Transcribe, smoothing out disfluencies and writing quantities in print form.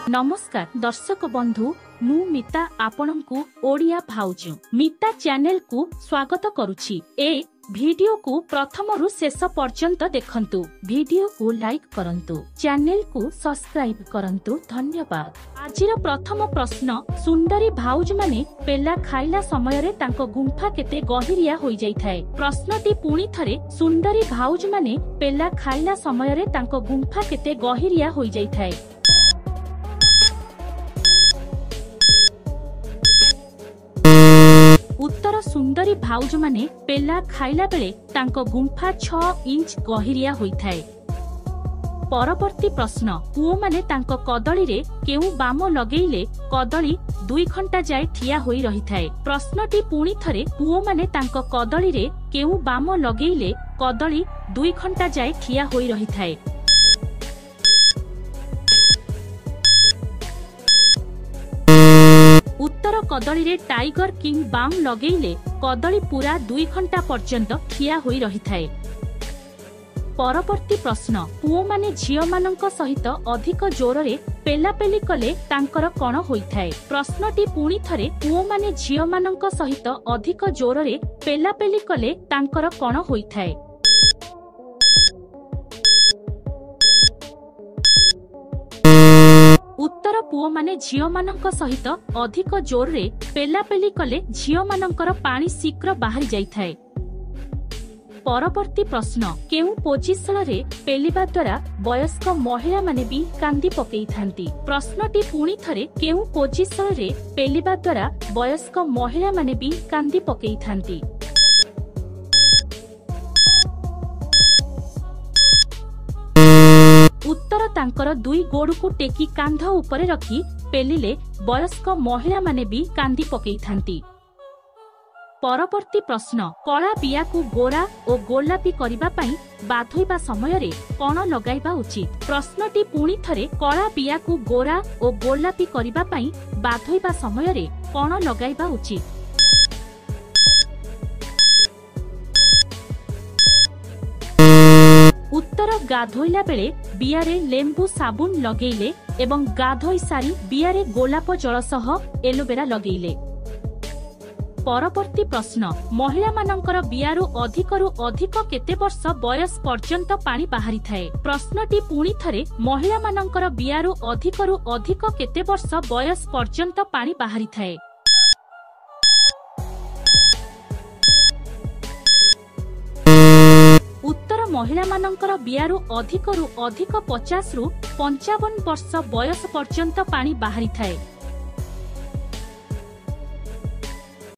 नमस्कार दर्शक बंधु मु मिता आपनकु ओडिया भाउजु मिता चैनल को स्वागत करुछि। ए वीडियो को प्रथम रु शेष पर्यंत देखंतु। वीडियो को लाइक करंतु, चैनल को सब्सक्राइब करंतु। धन्यवाद। आजिर प्रथम प्रश्न, सुंदरी भाउज माने पेला खाइला समय रे तांको गुंफा केते गहिरिया होई जाई थाए। प्रश्नटी पुणी थरे, सुंदरी भाउज माने पेला खाइला समय रे तांको गुंफा केते गहिरिया होई जाई थाए। उत्तर, सुंदरी भाउज माने पेला खाइला बेले तांको गुंफा 6 इंच गहिरिया होई थाए। परवर्ती प्रश्न, पुओ माने तांको कदली रे केउ बाम लगेइले कदली 2 घंटा जाय ठिया होई रही थाए। प्रश्नटी पुणी थरे, पुओ माने तांको कदली रे केउ बाम लगेइले कदली 2 घंटा जाय ठिया होई रही थाए। उत्तर, कदली रे टाइगर किंग बाम लगेइले कदली पूरा 2 घंटा पर्यंत ठिया होई रही थाए। परवर्ती प्रश्न, पुओ माने झियो मानंक सहित अधिक जोर रे पेलापेली कले तांकर कण होई थाए। प्रश्नटी पुणी थरे, पुओ माने झियो मानंक सहित अधिक जोर रे पेलापेली कले तांकर कण होई थाए। उत्तर, पुओ माने झियो मानंक सहित अधिक जोर रे पेलापेली कले झियो मानंकर पानी शीघ्र बाहरी जाई थाए। परवर्ती प्रश्न, केउ पोजिशन रे पेलिबा द्वारा वयस्क महिला माने भी कांदी पकेई थांती। प्रश्नटी पुणी थरे, केउ पोजिशन रे पेलिबा द्वारा वयस्क महिला माने भी कांदी पकेई थांती। उत्तर, तांकर 2 गोड़ को टेकी कांध उपरे रखी पेलिले वयस्क महिला माने भी कांदी पकेई थांती। परवर्ती प्रश्न, कला बिया को गोरा और गोलापी करिबा पई बाधोइबा समय रे कोन लगाइबा उचित। प्रश्नटी पुणी थरे, कला बिया को गोरा और गोलापी करिबा पई बाधोइबा समय रे कोन लगाइबा उचित। उत्तर, गाधोइला बेले बियारे लेंबू साबुन लगेइले एवं गाधोई सारी बियारे गोलाप जल सह एलोवेरा लगेइले। परवर्ती प्रश्न, महिला मानंकर बियारु अधिक केते वर्ष बयस पर्यंत पानी बाहरी थाए। प्रश्नटी पुणी थरे, महिला मानंकर बियारु अधिक केते वर्ष बयस पर्यंत पानी बाहरी थाए। उत्तर, महिला मानंकर बियारु अधिक 50 रु 55 वर्ष बयस पर्यंत पानी बाहरी थाए।